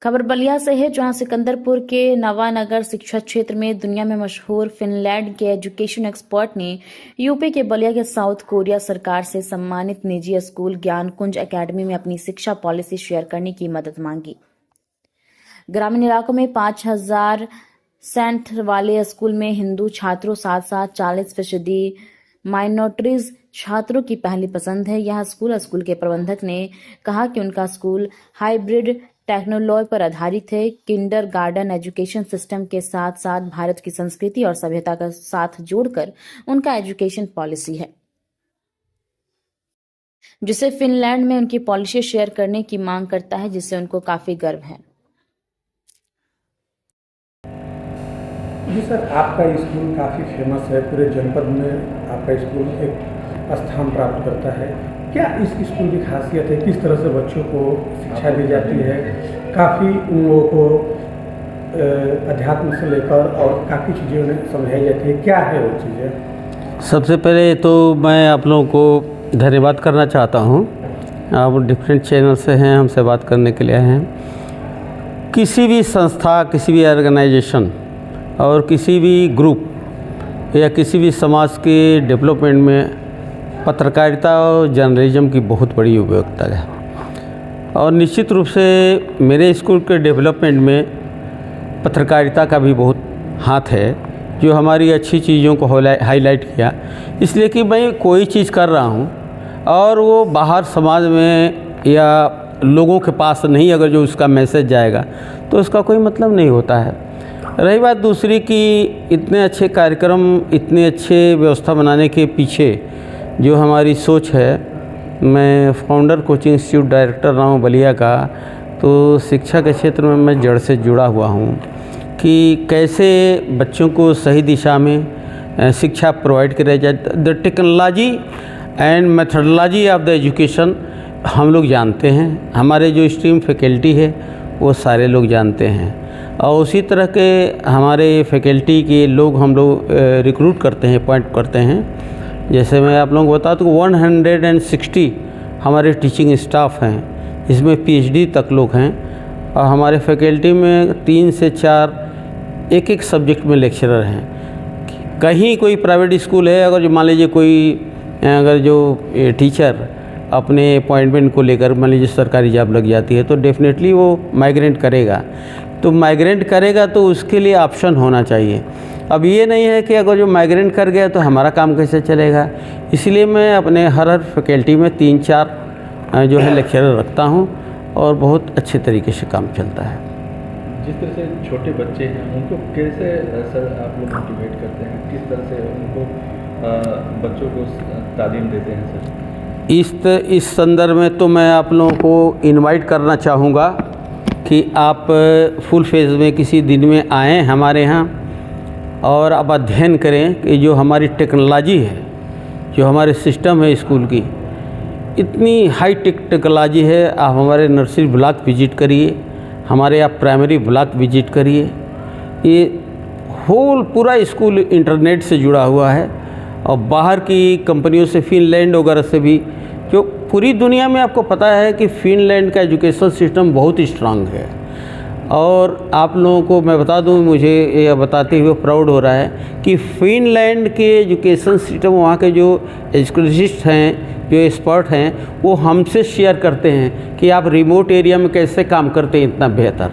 खबर बलिया से है, जहां सिकंदरपुर के नवानगर शिक्षा क्षेत्र में दुनिया में मशहूर फिनलैंड के एजुकेशन एक्सपर्ट ने यूपी के बलिया के साउथ कोरिया सरकार से सम्मानित निजी स्कूल ज्ञान कुंज एकेडमी में अपनी शिक्षा पॉलिसी शेयर करने की मदद मांगी। ग्रामीण इलाकों में 5000 सेंट वाले स्कूल में हिंदू छात्रों साथ साथ 40% माइनॉरिटीज छात्रों की पहली पसंद है। यह स्कूल के प्रबंधक ने कहा कि उनका स्कूल हाइब्रिड टेक्नोलॉजी पर आधारित है। किंडर गार्डन एजुकेशन सिस्टम के साथ साथ भारत की संस्कृति और सभ्यता का साथ जोड़कर उनका एजुकेशन पॉलिसी है, जिसे फिनलैंड में उनकी पॉलिसी शेयर करने की मांग करता है, जिससे उनको काफी गर्व है। जी सर, आपका स्कूल काफ़ी फेमस है, पूरे जनपद में आपका स्कूल एक स्थान प्राप्त करता है। क्या इस स्कूल की खासियत है? किस तरह से बच्चों को शिक्षा दी जाती है? काफ़ी उन लोगों को अध्यात्म से लेकर और काफ़ी चीज़ें उन्हें समझाई जाती है। क्या है वो चीज़ें? सबसे पहले तो मैं आप लोगों को धन्यवाद करना चाहता हूँ। आप डिफरेंट चैनल से हैं, हमसे बात करने के लिए आए हैं। किसी भी संस्था, किसी भी ऑर्गेनाइजेशन और किसी भी ग्रुप या किसी भी समाज के डेवलपमेंट में पत्रकारिता और जर्नलिज्म की बहुत बड़ी उपयोगिता है, और निश्चित रूप से मेरे स्कूल के डेवलपमेंट में पत्रकारिता का भी बहुत हाथ है, जो हमारी अच्छी चीज़ों को हाईलाइट किया। इसलिए कि मैं कोई चीज़ कर रहा हूँ और वो बाहर समाज में या लोगों के पास नहीं, अगर जो उसका मैसेज जाएगा तो उसका कोई मतलब नहीं होता है। रही बात दूसरी कि इतने अच्छे कार्यक्रम, इतने अच्छे व्यवस्था बनाने के पीछे जो हमारी सोच है, मैं फाउंडर कोचिंग इंस्टीट्यूट डायरेक्टर रहा हूँ बलिया का, तो शिक्षा के क्षेत्र में मैं जड़ से जुड़ा हुआ हूँ कि कैसे बच्चों को सही दिशा में शिक्षा प्रोवाइड करा जाए। The technology and methodology of the education हम लोग जानते हैं, हमारे जो स्ट्रीम फैकल्टी है वो सारे लोग जानते हैं, और उसी तरह के हमारे फैकल्टी के लोग हम लोग रिक्रूट करते हैं, अपॉइंट करते हैं। जैसे मैं आप लोगों को बता दूँ, 160 हमारे टीचिंग स्टाफ हैं, इसमें PhD तक लोग हैं, और हमारे फैकल्टी में 3 से 4 एक सब्जेक्ट में लेक्चरर हैं। कहीं कोई प्राइवेट स्कूल है, अगर जो मान लीजिए कोई अगर जो टीचर अपने अपॉइंटमेंट को लेकर मान लीजिए सरकारी जॉब लग जाती है, तो डेफिनेटली वो माइग्रेट करेगा। तो माइग्रेट करेगा तो उसके लिए ऑप्शन होना चाहिए। अब ये नहीं है कि अगर जो माइग्रेट कर गया तो हमारा काम कैसे चलेगा। इसलिए मैं अपने हर फैकल्टी में 3-4 जो है लेक्चरर रखता हूँ, और बहुत अच्छे तरीके से काम चलता है। जिस तरह से छोटे बच्चे हैं उनको कैसे सर आप लोग मोटिवेट करते हैं, किस तरह से उनको बच्चों को तालीम देते हैं सर? इस संदर्भ में तो मैं आप लोगों को इनवाइट करना चाहूँगा कि आप फुल फेज़ में किसी दिन में आएँ हमारे यहाँ, और आप अध्ययन करें कि जो हमारी टेक्नोलॉजी है, जो हमारे सिस्टम है स्कूल की, इतनी हाई टेक्नोलॉजी है। आप हमारे नर्सरी ब्लॉक विजिट करिए, हमारे आप प्राइमरी ब्लॉक विजिट करिए। ये होल पूरा स्कूल इंटरनेट से जुड़ा हुआ है, और बाहर की कंपनियों से, फिनलैंड वगैरह से भी, जो पूरी दुनिया में आपको पता है कि फिनलैंड का एजुकेशन सिस्टम बहुत ही स्ट्रांग है। और आप लोगों को मैं बता दूं, मुझे ये बताते हुए प्राउड हो रहा है कि फिनलैंड के एजुकेशन सिस्टम, वहाँ के जो एजुकेशनिस्ट हैं, जो एक्सपर्ट हैं, वो हमसे शेयर करते हैं कि आप रिमोट एरिया में कैसे काम करते हैं इतना बेहतर,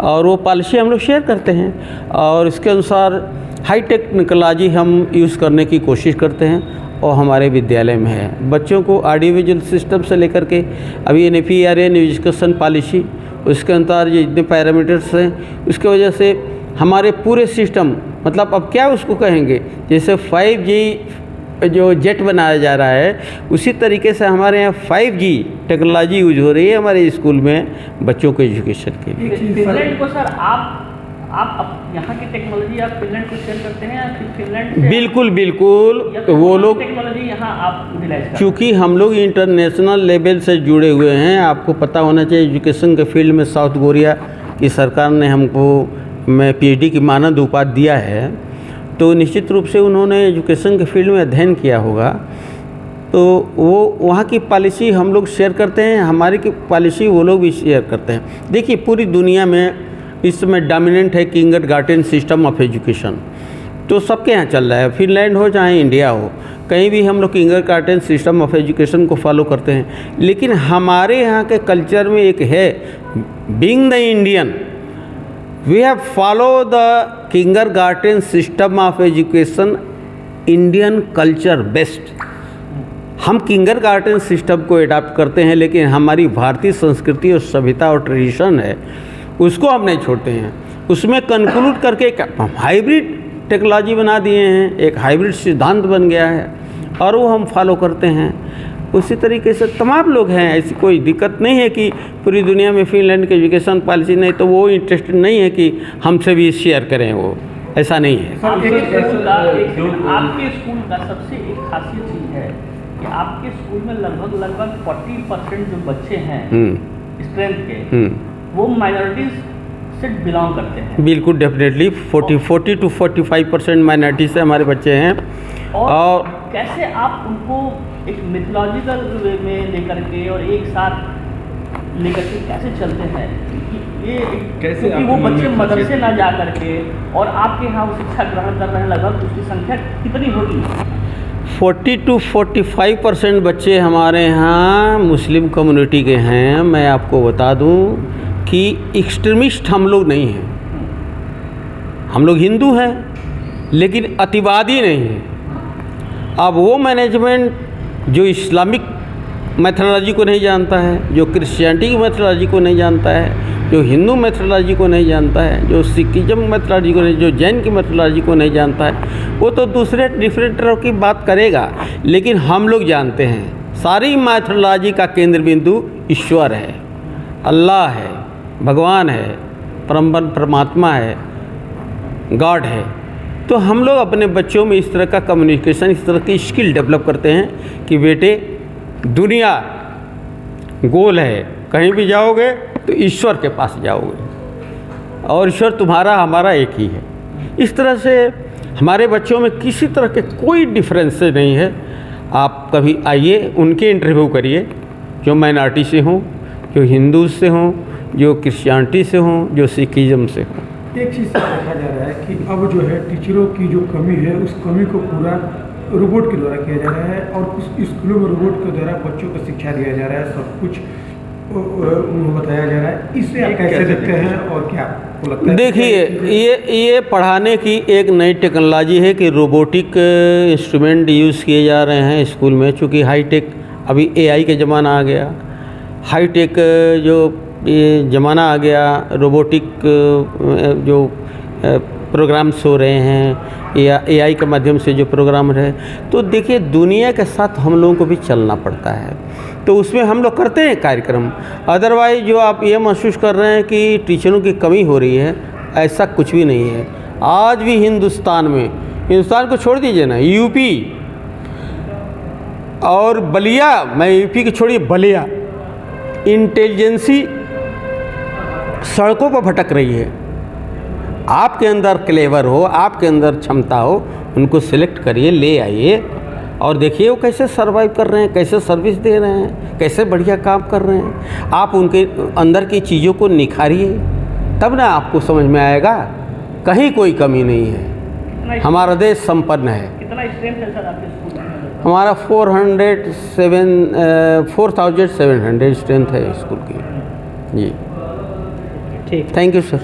और वो पॉलिसी हम लोग शेयर करते हैं, और इसके अनुसार हाई टेक्नोलॉजी हम यूज़ करने की कोशिश करते हैं, और हमारे विद्यालय में है। बच्चों को ऑडियो विजुअल सिस्टम से लेकर के अभी NAPRA एजुकेशन पॉलिसी, उसके अनुसार ये जितने पैरामीटर्स हैं, उसके वजह से हमारे पूरे सिस्टम, मतलब अब क्या उसको कहेंगे, जैसे 5G जो जेट बनाया जा रहा है, उसी तरीके से हमारे यहाँ 5G टेक्नोलॉजी यूज हो रही है हमारे स्कूल में बच्चों के एजुकेशन के लिए। फिनलैंड को सर आप यहाँ की टेक्नोलॉजी आप फिनलैंड को शेयर करते हैं, या फिर फिनलैंड से बिल्कुल वो लोग टेक्नोलॉजी यहाँ आप यूटिलाइज करते हैं? चूँकि हम लोग इंटरनेशनल लेवल से जुड़े हुए हैं, आपको पता होना चाहिए एजुकेशन के फील्ड में साउथ कोरिया की सरकार ने हमको PhD की मानद उपाधि दिया है, तो निश्चित रूप से उन्होंने एजुकेशन के फील्ड में अध्ययन किया होगा। तो वो वहाँ की पॉलिसी हम लोग शेयर करते हैं, हमारी की पॉलिसी वो लोग भी शेयर करते हैं। देखिए पूरी दुनिया में इस समय डोमिनेंट है किंडरगार्टन सिस्टम ऑफ एजुकेशन, तो सबके यहाँ चल रहा है, फिनलैंड हो चाहे इंडिया हो, कहीं भी हम लोग किंडरगार्टन सिस्टम ऑफ एजुकेशन को फॉलो करते हैं। लेकिन हमारे यहाँ के कल्चर में एक है, being the Indian we have follow the kindergarten system of education Indian culture best. हम किंडरगार्टन सिस्टम को अडॉप्ट करते हैं, लेकिन हमारी भारतीय संस्कृति और सभ्यता और ट्रेडिशन है उसको हम नहीं छोड़ते हैं। उसमें कंक्लूड करके एक हाइब्रिड टेक्नोलॉजी बना दिए हैं, एक हाइब्रिड सिद्धांत बन गया है और वो हम फॉलो करते हैं। उसी तरीके से तमाम लोग हैं, ऐसी कोई दिक्कत नहीं है कि पूरी दुनिया में फिनलैंड की एजुकेशन पॉलिसी नहीं, तो वो इंटरेस्टेड नहीं है कि हमसे भी शेयर करें, वो ऐसा नहीं है। आपके स्कूल का सबसे एक खासियत चीज़ है कि आपके स्कूल में लगभग 40% जो बच्चे हैं स्ट्रेंथ के वो माइनॉरिटीज से बिलोंग करते हैं। बिल्कुल डेफिनेटली 40 to 45% माइनॉरिटी से हमारे बच्चे हैं। और कैसे आप उनको एक मिथोलॉजिकल वे में लेकर के और एक साथ लेकर के कैसे चलते हैं ये कैसे क्योंकि वो बच्चे मदरसे ना जा करके और आपके यहाँ वो शिक्षा ग्रहण कर रहे हैं, लगभग उसकी संख्या कितनी होगी? 40 to 45% बच्चे हमारे यहाँ मुस्लिम कम्युनिटी के हैं। मैं आपको बता दूं कि एक्सट्रीमिस्ट हम लोग नहीं हैं, हम लोग हिंदू हैं लेकिन अतिवादी नहीं हैं। अब वो मैनेजमेंट जो इस्लामिक मैथोलॉजी को नहीं जानता है, जो क्रिश्चियनिटी की मैथोलॉजी को नहीं जानता है, जो हिंदू मैथोलॉजी को नहीं जानता है, जो सिखिज्म मैथोलॉजी को नहीं, जो जैन की मैथोलॉजी को नहीं जानता है, वो तो दूसरे डिफरेंट तरह की बात करेगा। लेकिन हम लोग जानते हैं सारी मैथोलॉजी का केंद्र बिंदु ईश्वर है, अल्लाह है, भगवान है, परमात्मा है, गॉड है। तो हम लोग अपने बच्चों में इस तरह का कम्युनिकेशन, इस तरह की स्किल डेवलप करते हैं कि बेटे दुनिया गोल है, कहीं भी जाओगे तो ईश्वर के पास जाओगे और ईश्वर तुम्हारा हमारा एक ही है। इस तरह से हमारे बच्चों में किसी तरह के कोई डिफरेंस नहीं है। आप कभी आइए, उनके इंटरव्यू करिए, जो माइनॉरिटी से हों, जो हिंदू से हों, जो क्रिश्चियनिटी से हों, जो सिखिज्म से हों। एक चीज़ देखा जा रहा है कि अब जो है टीचरों की जो कमी है उस कमी को पूरा रोबोट के द्वारा किया जा रहा है और उस स्कूलों में रोबोट के द्वारा बच्चों को शिक्षा दिया जा रहा है, सब कुछ उनको बताया जा रहा है। इससे आप कैसे देखते हैं और क्या आपको लगता है? देखिए ये पढ़ाने की एक नई टेक्नोलॉजी है कि रोबोटिक इंस्ट्रूमेंट यूज़ किए जा रहे हैं स्कूल में। चूँकि हाईटेक अभी AI के ज़माना आ गया, हाईटेक जो ये ज़माना आ गया, रोबोटिक जो प्रोग्राम्स हो रहे हैं या AI के माध्यम से जो प्रोग्राम रहे, तो देखिए दुनिया के साथ हम लोगों को भी चलना पड़ता है, तो उसमें हम लोग करते हैं कार्यक्रम। अदरवाइज जो आप ये महसूस कर रहे हैं कि टीचरों की कमी हो रही है, ऐसा कुछ भी नहीं है। आज भी हिंदुस्तान को छोड़ दीजिए ना, यूपी और बलिया, मैं यूपी की छोड़िए बलिया, इंटेलिजेंसी सड़कों पर भटक रही है। आपके अंदर क्लेवर हो, आपके अंदर क्षमता हो, उनको सिलेक्ट करिए, ले आइए और देखिए वो कैसे सर्वाइव कर रहे हैं, कैसे सर्विस दे रहे हैं, कैसे बढ़िया काम कर रहे हैं। आप उनके अंदर की चीज़ों को निखारिए, तब ना आपको समझ में आएगा कहीं कोई कमी नहीं है। हमारा देश संपन्न है। कितना स्ट्रेंथ है सर आपके स्कूल में? हमारा 4,700 स्ट्रेंथ है स्कूल की। जी ठीक, थैंक यू सर।